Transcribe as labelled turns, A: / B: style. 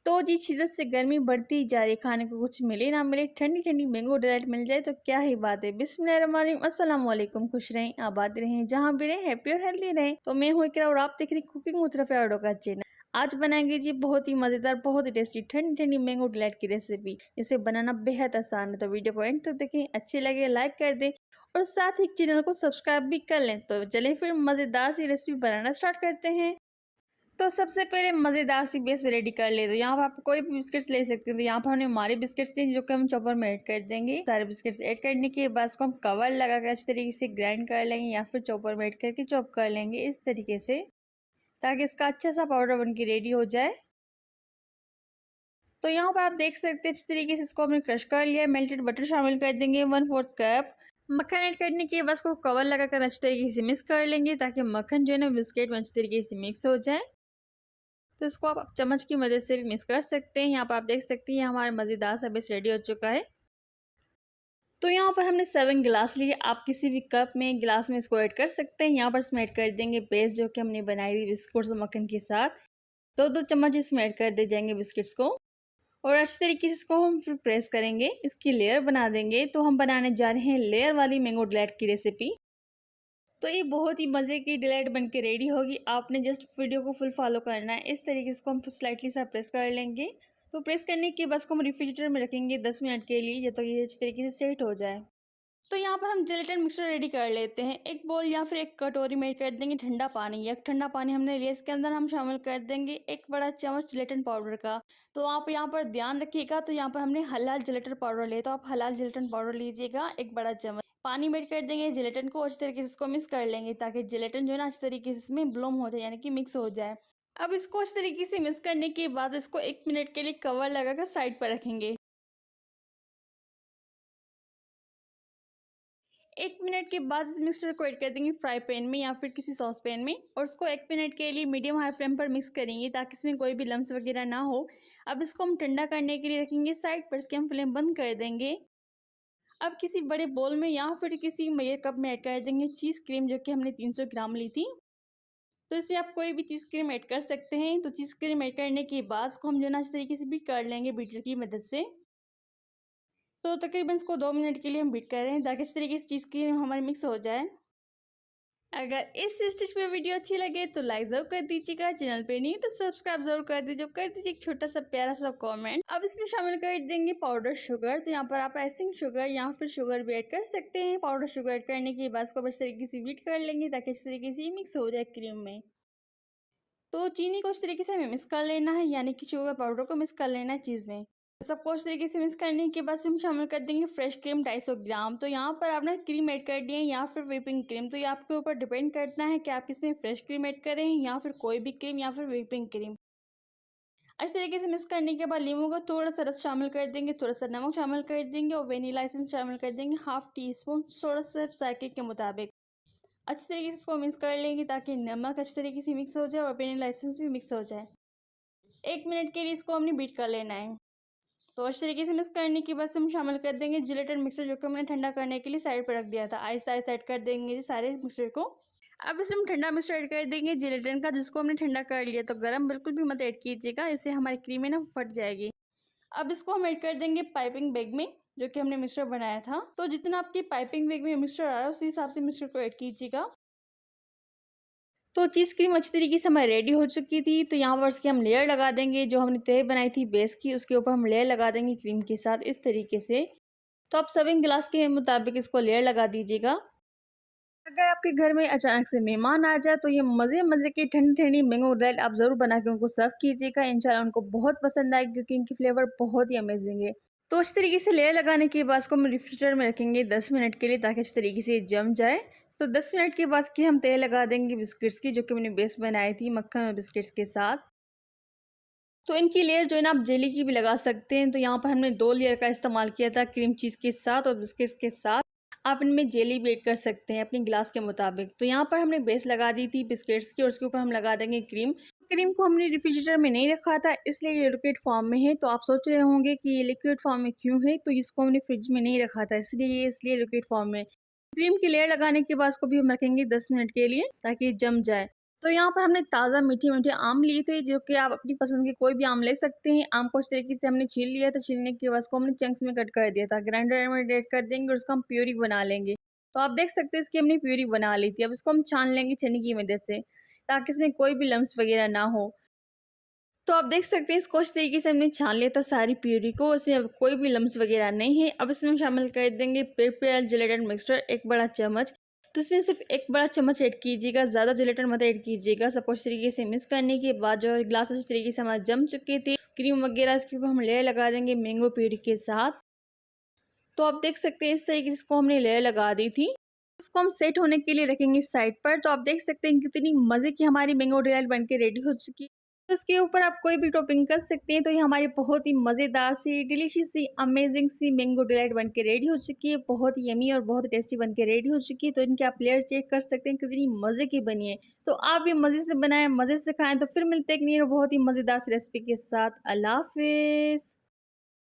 A: तो जी शिद्दत से गर्मी बढ़ती जा रही, खाने को कुछ मिले ना मिले, ठंडी ठंडी मैंगो डिलाइट मिल जाए तो क्या ही बात है। बिस्मिल्लाहिर्रहमानिर्रहीम, अस्सलाम वालेकुम। खुश रहें, आबाद रहें, जहाँ भी रहें, हैप्पी और हेल्दी रहें। तो मैं हूँ इकरा और आप देख रही कुकिंग मुतरफ का चैनल। आज बनाएंगे जी बहुत ही मजेदार, बहुत ही टेस्टी ठंडी ठंडी मैंगो डिलाइट की रेसिपी, जिसे बनाना बेहद आसान है। तो वीडियो को एंड तक देखें, अच्छी लगे लाइक कर दें और साथ ही चैनल को सब्सक्राइब भी कर लें। तो चलिए फिर मजेदार सी रेसिपी बनाना स्टार्ट करते हैं। तो सबसे पहले मज़ेदार सी बेस रेडी कर ले। तो यहाँ पर आप कोई भी बिस्किट्स ले सकते हैं। तो यहाँ पर हमने हमारे बिस्किट्स लिए, जो कि हम चॉपर में ऐड कर देंगे। सारे बिस्किट्स ऐड करने के बाद इसको हम कवर लगा कर अच्छी तरीके से ग्राइंड कर लेंगे, या फिर चॉपर में ऐड करके चॉप कर लेंगे इस तरीके से, ताकि इसका अच्छा सा पाउडर बन के रेडी हो जाए। तो यहाँ पर आप देख सकते हैं अच्छी तरीके से इसको हमने क्रश कर लिया है। मेल्टेड बटर शामिल कर देंगे 1/4 कप। मक्खन ऐड करने के बाद इसको कवर लगाकर अच्छी तरीके से मिक्स कर लेंगे, ताकि मक्खन जो है ना बिस्किट में अच्छी तरीके से मिक्स हो जाए। तो इसको आप चम्मच की मदद से भी मिक्स कर सकते हैं। यहाँ पर आप देख सकते हैं हमारा मज़ेदार सा बेस रेडी हो चुका है। तो यहाँ पर हमने 7 गिलास लिए, आप किसी भी कप में गिलास में इसको ऐड कर सकते हैं। यहाँ पर इसमें ऐड कर देंगे पेस्ट, जो कि हमने बनाई थी बिस्कुट्स और मक्खन के साथ। 2-2 चम्मच इसमें ऐड कर दे जाएंगे बिस्किट्स को, और अच्छी तरीके से इसको हम फिर प्रेस करेंगे, इसकी लेयर बना देंगे। तो हम बनाने जा रहे हैं लेयर वाली मैंगो डिलाइट की रेसिपी। तो ये बहुत ही मज़े की डिलाइट बन के रेडी होगी। आपने जस्ट वीडियो को फुल फॉलो करना है। इस तरीके से इसको हम स्लाइटली सा प्रेस कर लेंगे। तो प्रेस करने के बाद इसको हम रेफ्रिजरेटर में रखेंगे 10 मिनट के लिए, जब तक ये अच्छी तरीके से सेट हो जाए। तो यहाँ पर हम जेलेटिन मिक्सचर रेडी कर लेते हैं। एक बोल या फिर एक कटोरी में कर देंगे ठंडा पानी। एक ठंडा पानी हमने लिया, इसके अंदर हम शामिल कर देंगे 1 बड़ा चम्मच जेलेटिन पाउडर का। तो आप यहाँ पर ध्यान रखिएगा, तो यहाँ पर हमने हलाल जेलेटिन पाउडर लिया, तो आप हलाल जेलेटिन पाउडर लीजिएगा 1 बड़ा चम्मच। पानी में कर देंगे जेलेटिन को, अच्छी तरीके से इसको मिक्स कर लेंगे, ताकि जेलेटिन जो है ना अच्छी तरीके से इसमें ब्लूम हो जाए, यानी कि मिक्स हो जाए। अब इसको अच्छी तरीके से मिक्स करने के बाद इसको 1 मिनट के लिए कवर लगाकर साइड पर रखेंगे। 1 मिनट के बाद इस मिक्सचर को ऐड कर देंगे फ्राई पैन में या फिर किसी सॉस पैन में, और इसको 1 मिनट के लिए मीडियम हाई फ्लेम पर मिक्स करेंगे, ताकि इसमें कोई भी लम्स वगैरह ना हो। अब इसको हम ठंडा करने के लिए रखेंगे साइड पर, इसके हम फ्लेम बंद कर देंगे। अब किसी बड़े बोल में या फिर किसी मेजर कप में ऐड कर देंगे चीज़ क्रीम, जो कि हमने 300 ग्राम ली थी। तो इसमें आप कोई भी चीज़ क्रीम ऐड कर सकते हैं। तो चीज़ क्रीम ऐड करने के बाद इसको हम जो है ना इस तरीके से बीट कर लेंगे बीटर की मदद से। तो तकरीबन इसको 2 मिनट के लिए हम बीट कर रहे हैं, ताकि इस तरीके से चीज़ क्रीम हमारी मिक्स हो जाए। अगर इस स्टेज पे वीडियो अच्छी लगे तो लाइक ज़रूर कर दीजिएगा, चैनल पे नहीं तो सब्सक्राइब ज़रूर कर दीजिए, कर दीजिए एक छोटा सा प्यारा सा कमेंट। अब इसमें शामिल कर देंगे पाउडर शुगर। तो यहाँ पर आप आइसिंग शुगर या फिर शुगर भी ऐड कर सकते हैं। पाउडर शुगर ऐड करने के बाद इसको अच्छी तरीके से बीट कर लेंगे, ताकि इस तरीके से मिक्स हो जाए क्रीम में। तो चीनी को इस तरीके से हमें मिक्स कर लेना है, यानी कि शुगर पाउडर को मिक्स कर लेना है चीज़ में। सबको इस तरीके से मिक्स करने के बाद हम शामिल कर देंगे फ्रेश क्रीम 250 ग्राम। तो यहाँ पर आपने क्रीम ऐड कर दी है या फिर व्हिपिंग क्रीम, तो ये आपके ऊपर डिपेंड करना है कि आप इसमें फ्रेश क्रीम ऐड करें या फिर कोई भी क्रीम या फिर व्हिपिंग क्रीम। अच्छी तरीके से मिक्स करने के बाद नींबू का थोड़ा सा रस शामिल कर देंगे, थोड़ा सा नमक शामिल कर देंगे, और वेनिला एसेंस शामिल कर देंगे 1/2 टीस्पून, थोड़ा सा जायके के मुताबिक। अच्छी तरीके से इसको मिक्स कर लेंगे, ताकि नमक अच्छी तरीके से मिक्स हो जाए और वेनिला एसेंस भी मिक्स हो जाए। 1 मिनट के लिए इसको हमने बीट कर लेना है। तो अच्छी तरीके से मिक्स करने के बाद हम शामिल कर देंगे जिलेटिन मिक्सचर, जो कि हमने ठंडा करने के लिए साइड पर रख दिया था। आहिस्ता आहिस्ता ऐड कर देंगे सारे मिक्सचर को। अब इसमें हम ठंडा मिक्सचर ऐड कर देंगे जिलेटिन का, जिसको हमने ठंडा कर लिया। तो गर्म बिल्कुल भी मत ऐड कीजिएगा, इससे हमारी क्रीम है ना फट जाएगी। अब इसको हम ऐड कर देंगे पाइपिंग बैग में, जो कि हमने मिक्सचर बनाया था। तो जितना आपकी पाइपिंग बैग में मिक्सचर आ रहा है, उसी हिसाब से मिक्सचर को ऐड कीजिएगा। तो चीज़ क्रीम अच्छी तरीके से हमारी रेडी हो चुकी थी। तो यहाँ पर इसकी हम लेयर लगा देंगे, जो हमने तय बनाई थी बेस की, उसके ऊपर हम लेयर लगा देंगे क्रीम के साथ इस तरीके से। तो आप सर्विंग गिलास के मुताबिक इसको लेयर लगा दीजिएगा। अगर आपके घर में अचानक से मेहमान आ जाए, तो ये मज़े मज़े की ठंडी ठंडी मैंगो डिलाइट आप ज़रूर बना के उनको सर्व कीजिएगा। इंशाल्लाह उनको बहुत पसंद आएगी, क्योंकि इनकी फ्लेवर बहुत ही अमेजिंग है। तो इस तरीके से लेयर लगाने के बाद इसको हम रेफ्रिजरेटर में रखेंगे 10 मिनट के लिए, ताकि अच्छी तरीके से जम जाए। तो 10 मिनट के बाद की हम तय लगा देंगे बिस्किट्स की, जो कि हमने बेस बनाई थी मक्खन और बिस्किट्स के साथ। तो इनकी लेयर जो है ना आप जेली की भी लगा सकते हैं। तो यहाँ पर हमने 2 लेयर का इस्तेमाल किया था, क्रीम चीज़ के साथ और बिस्किट्स के साथ। आप इनमें जेली भी ऐड कर सकते हैं अपनी गिलास के मुताबिक। तो यहाँ पर हमने बेस लगा दी थी बिस्किट्स की, और उसके ऊपर हम लगा देंगे क्रीम। क्रीम को हमने रेफ्रिजरेटर में नहीं रखा था, इसलिए ये लिक्विड फॉर्म में है। तो आप सोच रहे होंगे कि ये लिक्विड फॉर्म में क्यों है, तो इसको हमने फ्रिज में नहीं रखा था, इसलिए लिक्विड फॉर्म में। क्रीम की लेयर लगाने के बाद इसको भी हम रखेंगे 10 मिनट के लिए, ताकि जम जाए। तो यहाँ पर हमने ताज़ा मीठे-मीठे आम लिए थे, जो कि आप अपनी पसंद के कोई भी आम ले सकते हैं। आम को इस तरीके से हमने छील लिया था, छीलने के बाद उसको हमने चंक्स में कट कर दिया था। ग्राइंडर में ग्राइंड कर देंगे और उसको हम प्यूरी बना लेंगे। तो आप देख सकते हैं इसकी हमने प्यूरी बना ली थी। अब इसको हम छान लेंगे छन्नी की मदद से, ताकि इसमें कोई भी लम्स वगैरह ना हो। तो आप देख सकते हैं इसको इस तरीके से हमने छान लिया था सारी प्यूरी को, इसमें अब कोई भी लम्स वगैरह नहीं है। अब इसमें हम शामिल कर देंगे प्रिपेयर जेलेटिन मिक्सचर 1 बड़ा चम्मच। तो इसमें सिर्फ 1 बड़ा चम्मच ऐड कीजिएगा, ज़्यादा जेलेटिन मत ऐड कीजिएगा। सबको इस तरीके से मिक्स करने के बाद जो ग्लास इस तरीके से हमारे जम चुके थे, क्रीम वगैरह इसके ऊपर हम लेयर लगा देंगे मैंगो प्यूरी के साथ। तो आप देख सकते हैं इस तरीके से इसको हमने लेयर लगा दी थी। इसको हम सेट होने के लिए रखेंगे साइड पर। तो आप देख सकते हैं कितनी मज़े की हमारी मैंगो डिलाइट बन के रेडी हो चुकी है। तो इसके ऊपर आप कोई भी टॉपिंग कर सकते हैं। तो ये हमारी बहुत ही मज़ेदार सी, डिलीशियस सी, अमेजिंग सी मैंगो डिलाइट बन के रेडी हो चुकी है। बहुत ही यमी और बहुत टेस्टी बन के रेडी हो चुकी है। तो इनके आप लेयर चेक कर सकते हैं कितनी मज़े की बनी है। तो आप भी मज़े से बनाएं, मज़े से खाएं। तो फिर मिलते हैं एक नई और बहुत ही मज़ेदार सी रेसिपी के साथ। अल्लाह हाफ़िज़।